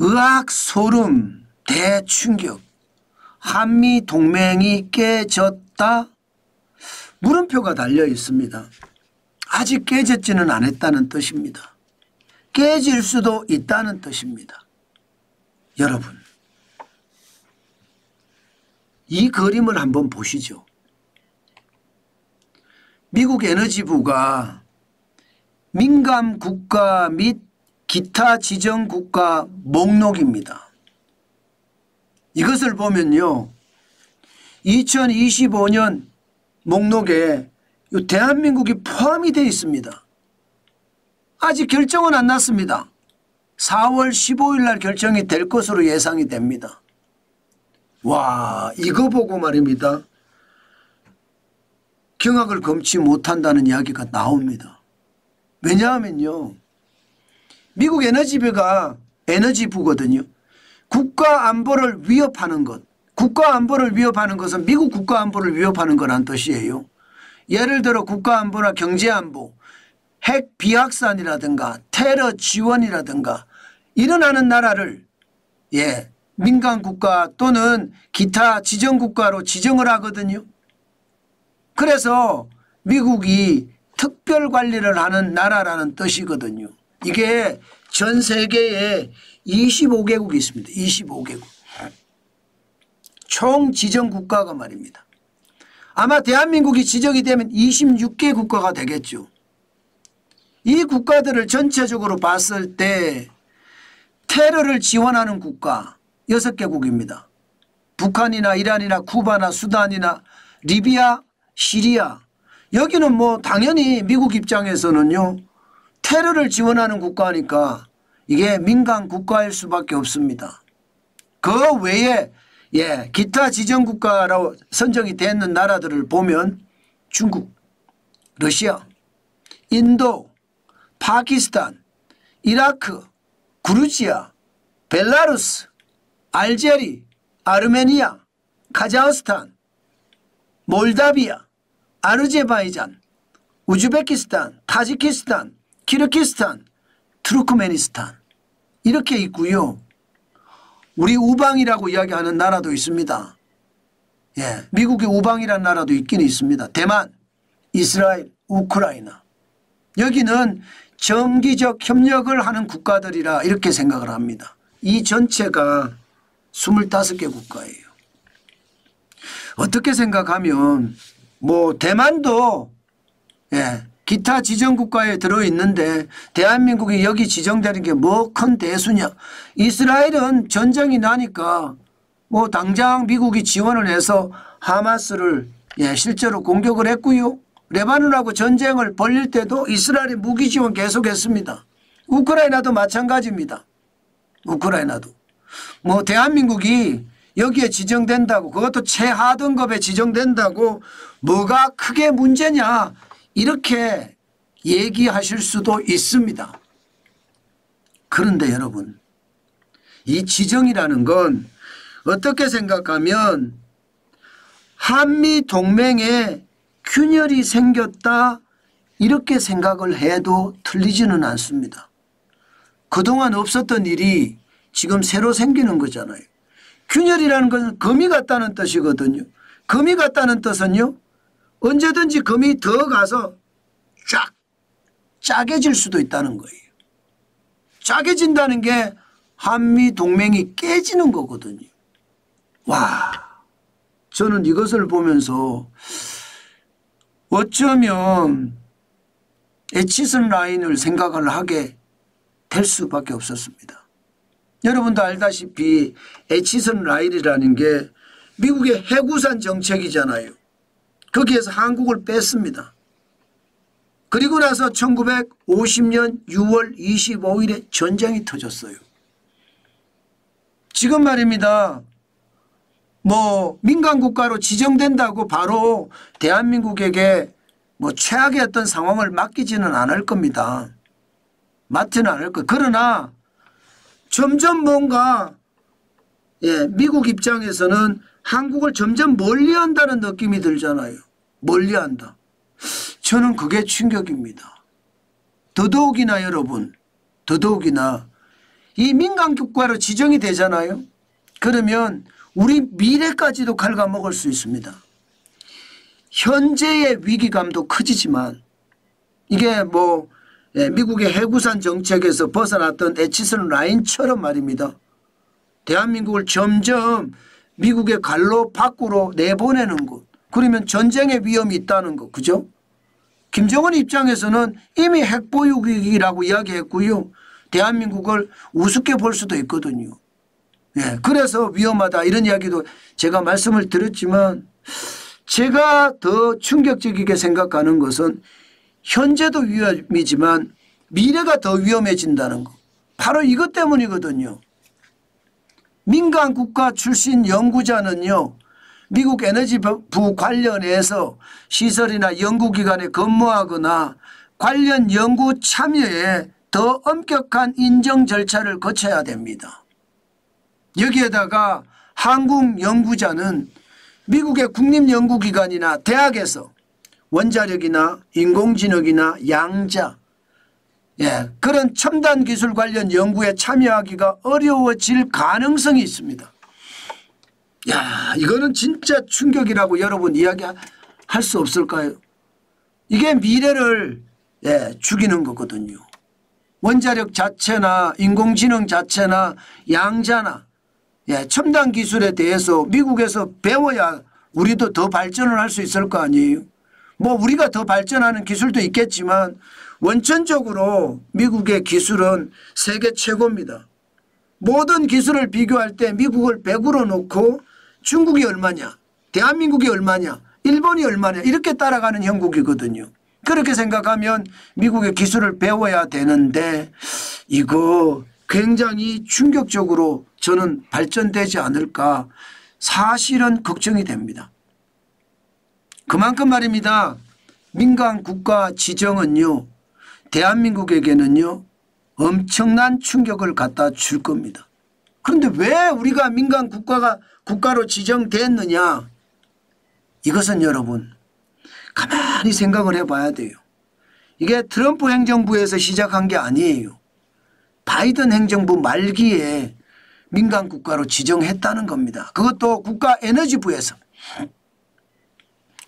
의학 소름, 대충격. 한미 동맹이 깨졌다. 물음표가 달려 있습니다. 아직 깨졌지는 않았다는 뜻입니다. 깨질 수도 있다는 뜻입니다. 여러분, 이 그림을 한번 보시죠. 미국 에너지부가 민감 국가 및 기타 지정 국가 목록입니다. 이것을 보면요, 2025년 목록에 대한민국이 포함이 되어 있습니다. 아직 결정은 안 났습니다. 4월 15일 날 결정이 될 것으로 예상이 됩니다. 와, 이거 보고 말입니다. 경악을 금치 못한다는 이야기가 나옵니다. 왜냐하면요, 미국 에너지부거든요. 국가 안보를 위협하는 것. 국가 안보를 위협하는 것은 미국 국가 안보를 위협하는 거란 뜻이에요. 예를 들어 국가 안보나 경제 안보, 핵 비확산이라든가 테러 지원이라든가 일어나는 나라를 민간 국가 또는 기타 지정 국가로 지정을 하거든요. 그래서 미국이 특별 관리를 하는 나라라는 뜻이거든요. 이게 전 세계에 25개국이 있습니다. 25개국. 총 지정 국가가 말입니다. 아마 대한민국이 지정이 되면 26개 국가가 되겠죠. 이 국가들을 전체적으로 봤을 때 테러를 지원하는 국가 6개국입니다. 북한이나 이란이나 쿠바나 수단이나 리비아, 시리아. 여기는 뭐 당연히 미국 입장에서는요, 테러를 지원하는 국가니까 이게 민간 국가일 수밖에 없습니다. 그 외에 기타 지정 국가로 선정이 되는 나라들을 보면 중국, 러시아, 인도, 파키스탄, 이라크, 그루지아, 벨라루스, 알제리, 아르메니아, 카자흐스탄, 몰다비아, 아르제바이잔, 우즈베키스탄, 타지키스탄, 키르기스탄, 투르크메니스탄 이렇게 있고요. 우리 우방이라고 이야기하는 나라도 있습니다. 미국의 우방이라는 나라도 있긴 있습니다. 대만, 이스라엘, 우크라이나. 여기는 정기적 협력을 하는 국가들이라 이렇게 생각을 합니다. 이 전체가 25개 국가예요. 어떻게 생각하면 뭐 대만도 기타 지정 국가에 들어있는데 대한민국이 여기 지정되는 게 뭐 큰 대수냐. 이스라엘은 전쟁이 나니까 뭐 당장 미국이 지원을 해서 하마스를 실제로 공격을 했고요. 레바논하고 전쟁을 벌릴 때도 이스라엘이 무기 지원 계속했습니다. 우크라이나도 마찬가지입니다. 우크라이나도. 뭐 대한민국이 여기에 지정된다고, 그것도 최하등급에 지정된다고 뭐가 크게 문제냐 이렇게 얘기하실 수도 있습니다. 그런데 여러분, 이 지정이라는 건 어떻게 생각하면 한미 동맹에 균열이 생겼다 이렇게 생각을 해도 틀리지는 않습니다. 그동안 없었던 일이 지금 새로 생기는 거잖아요. 균열이라는 것은 금이 같다는 뜻이거든요. 금이 같다는 뜻은요, 언제든지 금이 더 가서 쫙 짜게질 수도 있다는 거예요. 짜게진다는 게 한미 동맹이 깨지는 거거든요. 와, 저는 이것을 보면서 어쩌면 에치슨 라인을 생각을 하게 될 수밖에 없었습니다. 여러분도 알다시피 에치슨 라인이라는 게 미국의 해구산 정책이잖아요. 거기에서 한국을 뺐습니다. 그리고 나서 1950년 6월 25일에 전쟁이 터졌어요. 지금 말입니다. 뭐 민간국가로 지정된다고 바로 대한민국에게 뭐 최악의 어떤 상황을 맡기지는 않을 겁니다. 맡지는 않을 거예요. 그러나 점점 뭔가 미국 입장에서는 한국을 점점 멀리한다는 느낌이 들잖아요. 멀리한다. 저는 그게 충격입니다. 더더욱이나 여러분, 더더욱이나 이 민간 국가로 지정이 되잖아요. 그러면 우리 미래까지도 갉아먹을 수 있습니다. 현재의 위기감도 커지지만 이게 뭐 미국의 해구산 정책에서 벗어났던 에치슨 라인처럼 말입니다. 대한민국을 점점 미국의 갈로 밖으로 내보내는 것. 그러면 전쟁의 위험이 있다는 것. 그죠? 김정은 입장에서는 이미 핵보유국이라고 이야기했고요. 대한민국을 우습게 볼 수도 있거든요. 예, 그래서 위험하다 이런 이야기도 제가 말씀을 드렸지만 제가 더 충격적이게 생각하는 것은 현재도 위험이지만 미래가 더 위험해진다는 거. 바로 이것 때문이거든요. 민간 국가 출신 연구자는요. 미국 에너지부 관련해서 시설이나 연구기관에 근무하거나 관련 연구 참여에 더 엄격한 인정 절차를 거쳐야 됩니다. 여기에다가 한국 연구자는 미국의 국립연구기관이나 대학에서 원자력이나 인공지능이나 양자 그런 첨단 기술 관련 연구에 참여하기가 어려워질 가능성이 있습니다. 야, 이거는 진짜 충격이라고 여러분 이야기할 수 없을까요? 이게 미래를 죽이는 거거든요. 원자력 자체나 인공지능 자체나 양자나 첨단 기술에 대해서 미국에서 배워야 우리도 더 발전을 할 수 있을 거 아니에요. 뭐 우리가 더 발전하는 기술도 있겠지만 원천적으로 미국의 기술은 세계 최고입니다. 모든 기술을 비교할 때 미국을 100으로 놓고 중국이 얼마냐, 대한민국이 얼마냐, 일본이 얼마냐 이렇게 따라가는 형국이거든요. 그렇게 생각하면 미국의 기술을 배워야 되는데 이거 굉장히 충격적으로 저는 발전되지 않을까 사실은 걱정이 됩니다. 그만큼 말입니다. 민간 국가 지정은요. 대한민국에게는요. 엄청난 충격을 갖다 줄 겁니다. 그런데 왜 우리가 민간 국가로 지정됐느냐. 이것은 여러분 가만히 생각을 해봐야 돼요. 이게 트럼프 행정부에서 시작한 게 아니에요. 바이든 행정부 말기에 민간 국가로 지정했다는 겁니다. 그것도 국가에너지부에서.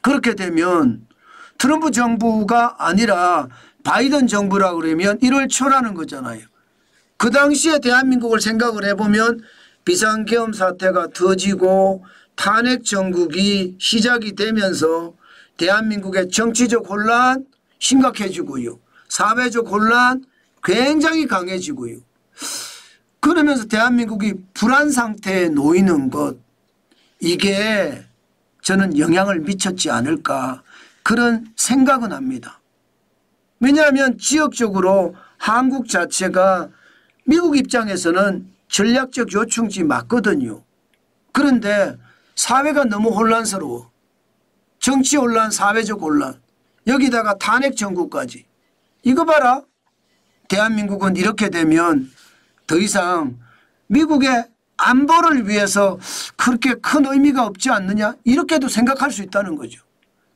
그렇게 되면 트럼프 정부가 아니라 바이든 정부라 그러면 1월 초라는 거잖아요. 그 당시에 대한민국을 생각을 해보면 비상계엄 사태가 터지고 탄핵 정국이 시작이 되면서 대한민국의 정치적 혼란 심각해지고요. 사회적 혼란 굉장히 강해지고요. 그러면서 대한민국이 불안 상태에 놓이는 것 이게 저는 영향을 미쳤지 않을까 그런 생각은 합니다. 왜냐하면 지역적으로 한국 자체가 미국 입장에서는 전략적 요충지 맞거든요. 그런데 사회가 너무 혼란스러워. 정치 혼란, 사회적 혼란. 여기다가 탄핵 정국까지. 이거 봐라. 대한민국은 이렇게 되면 더 이상 미국의 안보를 위해서 그렇게 큰 의미가 없지 않느냐 이렇게도 생각할 수 있다는 거죠.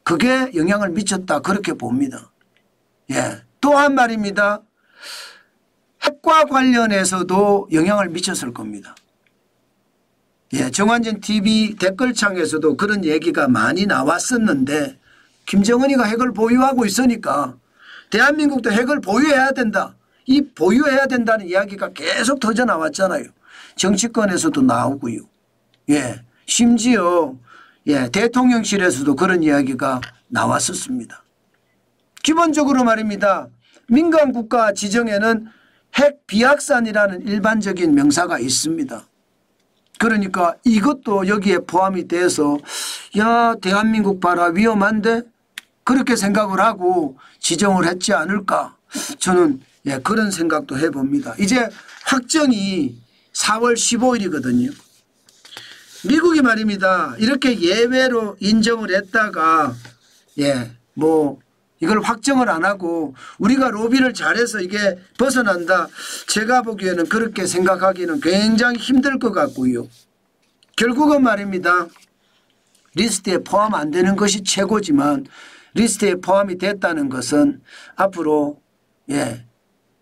그게 영향을 미쳤다 그렇게 봅니다. 또한 말입니다. 핵과 관련해서도 영향을 미쳤을 겁니다. 정환진 TV 댓글창에서도 그런 얘기가 많이 나왔었는데 김정은이가 핵을 보유하고 있으니까 대한민국도 핵을 보유해야 된다. 이 보유해야 된다는 이야기가 계속 터져나왔잖아요. 정치권에서도 나오고요. 심지어 대통령실에서도 그런 이야기가 나왔었습니다. 기본적으로 말입니다. 민간 국가 지정에는 핵 비확산이라는 일반적인 명사가 있습니다. 그러니까 이것도 여기에 포함이 돼서 야 대한민국 봐라 위험한데 그렇게 생각을 하고 지정을 했지 않을까 저는 그런 생각도 해봅니다. 이제 확정이 4월 15일이거든요. 미국이 말입니다. 이렇게 예외로 인정을 했다가 이걸 확정을 안 하고 우리가 로비를 잘해서 이게 벗어난다. 제가 보기에는 그렇게 생각하기는 굉장히 힘들 것 같고요. 결국은 말입니다. 리스트에 포함 안 되는 것이 최고지만 리스트에 포함이 됐다는 것은 앞으로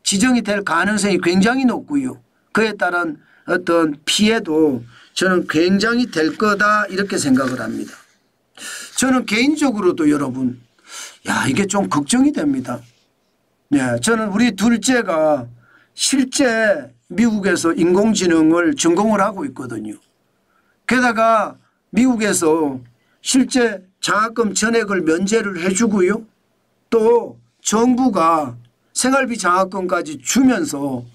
지정이 될 가능성이 굉장히 높고요. 그에 따른 어떤 피해도 저는 굉장히 될 거다 이렇게 생각을 합니다. 저는 개인적으로도 여러분 이게 좀 걱정이 됩니다. 네, 저는 우리 둘째가 실제 미국에서 인공지능을 전공을 하고 있거든요. 게다가 미국에서 실제 장학금 전액을 면제를 해주고요. 또 정부가 생활비 장학금까지 주면서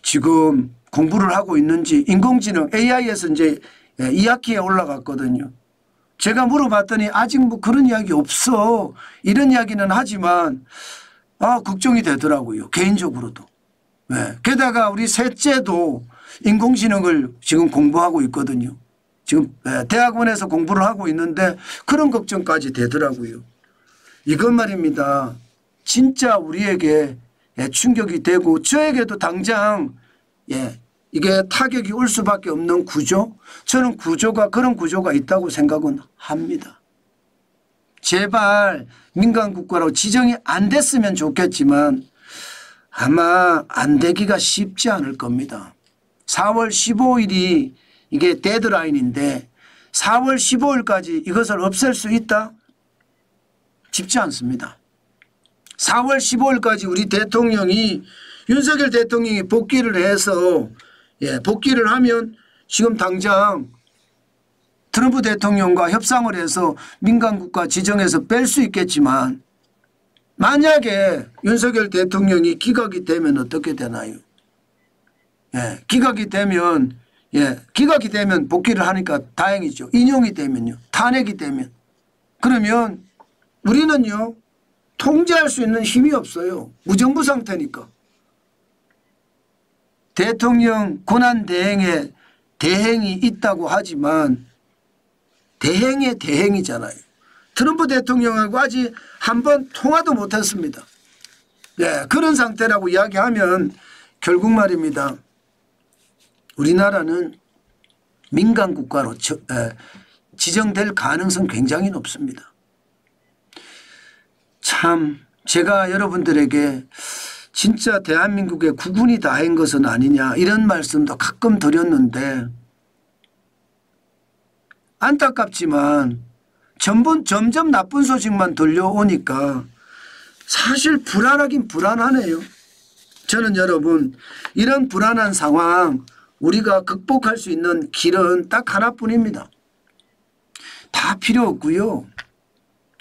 지금 공부를 하고 있는지 인공지능 AI에서 이제 2학기에 올라갔거든요. 제가 물어봤더니 아직 뭐 그런 이야기 없어. 이런 이야기는 하지만 걱정이 되더라고요. 개인적으로도. 네. 게다가 우리 셋째도 인공지능을 지금 공부하고 있거든요. 지금 대학원에서 공부를 하고 있는데 그런 걱정까지 되더라고요. 이건 말입니다. 진짜 우리에게 충격이 되고 저에게도 당장 이게 타격이 올 수밖에 없는 구조, 저는 그런 구조가 있다고 생각은 합니다. 제발 민간 국가로 지정이 안 됐으면 좋겠지만 아마 안 되기가 쉽지 않을 겁니다. 4월 15일이 이게 데드라인인데 4월 15일까지 이것을 없앨 수 있다? 쉽지 않습니다. 4월 15일까지 우리 대통령이 윤석열 대통령이 복귀를 해서 복귀를 하면 지금 당장 트럼프 대통령과 협상을 해서 민간국가 지정해서 뺄 수 있겠지만 만약에 윤석열 대통령이 기각이 되면 어떻게 되나요? 기각이 되면 복귀를 하니까 다행이죠. 인용이 되면요. 탄핵이 되면. 그러면 우리는요. 통제할 수 있는 힘이 없어요. 무정부 상태니까. 대통령 권한대행에 대행이 있다고 하지만 대행의 대행이잖아요. 트럼프 대통령하고 아직 한 번 통화도 못했습니다. 그런 상태라고 이야기하면 결국 말입니다. 우리나라는 민간 국가로 지정될 가능성 굉장히 높습니다. 참 제가 여러분들에게 진짜 대한민국의 국군이 다 한 것은 아니냐 이런 말씀도 가끔 드렸는데 안타깝지만 점점 나쁜 소식만 들려오니까 사실 불안하긴 불안하네요. 저는 여러분 이런 불안한 상황 우리가 극복할 수 있는 길은 딱 하나뿐입니다. 다 필요 없고요.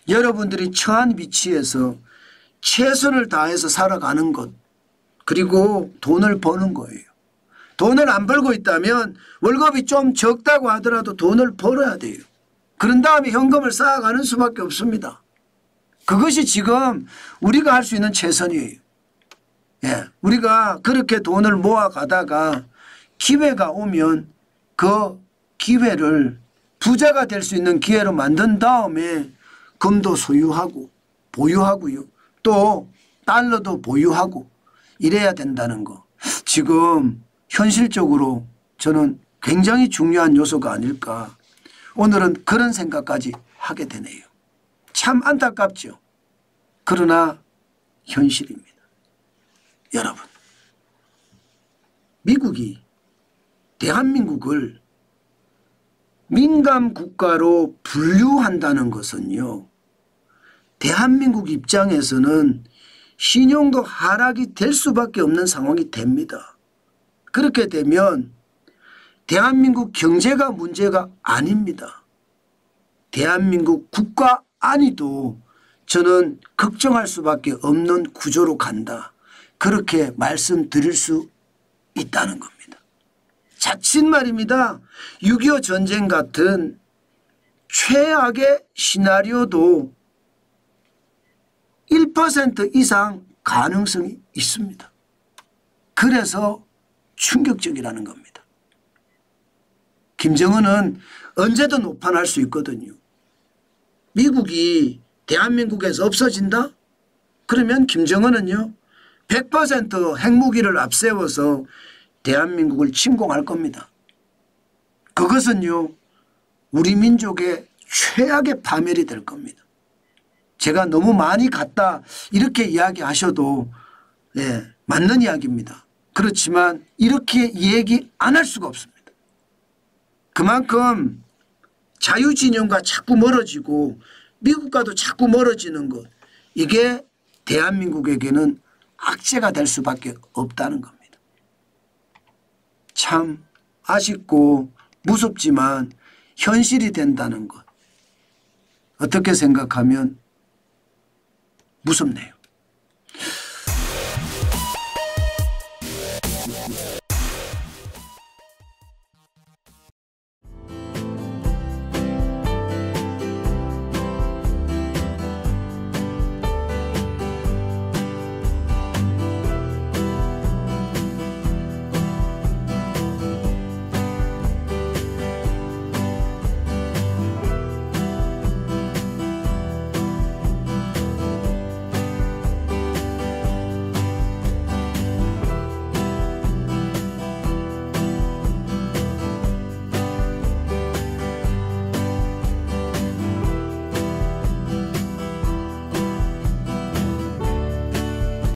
여러분들이 처한 위치에서 최선을 다해서 살아가는 것 그리고 돈을 버는 거예요. 돈을 안 벌고 있다면 월급이 좀 적다고 하더라도 돈을 벌어야 돼요. 그런 다음에 현금을 쌓아가는 수밖에 없습니다. 그것이 지금 우리가 할 수 있는 최선이에요. 우리가 그렇게 돈을 모아가다가 기회가 오면 그 기회를 부자가 될 수 있는 기회로 만든 다음에 금도 소유하고 보유하고요. 또 달러도 보유하고 이래야 된다는 거. 지금 현실적으로 저는 굉장히 중요한 요소가 아닐까. 오늘은 그런 생각까지 하게 되네요. 참 안타깝죠. 그러나 현실입니다. 여러분, 미국이 대한민국을 민간 국가로 분류한다는 것은요. 대한민국 입장에서는 신용도 하락이 될 수밖에 없는 상황이 됩니다. 그렇게 되면 대한민국 경제가 문제가 아닙니다. 대한민국 국가 안위도 저는 걱정할 수밖에 없는 구조로 간다. 그렇게 말씀드릴 수 있다는 겁니다. 자칫 말입니다. 6.25 전쟁 같은 최악의 시나리오도 1% 이상 가능성이 있습니다. 그래서 충격적이라는 겁니다. 김정은은 언제든 오판할 수 있거든요. 미국이 대한민국에서 없어진다? 그러면 김정은은요 100% 핵무기를 앞세워서 대한민국을 침공할 겁니다. 그것은요 우리 민족의 최악의 파멸이 될 겁니다. 제가 너무 많이 갔다 이렇게 이야기하셔도 맞는 이야기입니다. 그렇지만 이렇게 얘기 안 할 수가 없습니다. 그만큼 자유진영과 자꾸 멀어지고 미국과도 자꾸 멀어지는 것, 이게 대한민국에게는 악재가 될 수밖에 없다는 겁니다. 참 아쉽고 무섭지만 현실이 된다는 것, 어떻게 생각하면 무섭네요.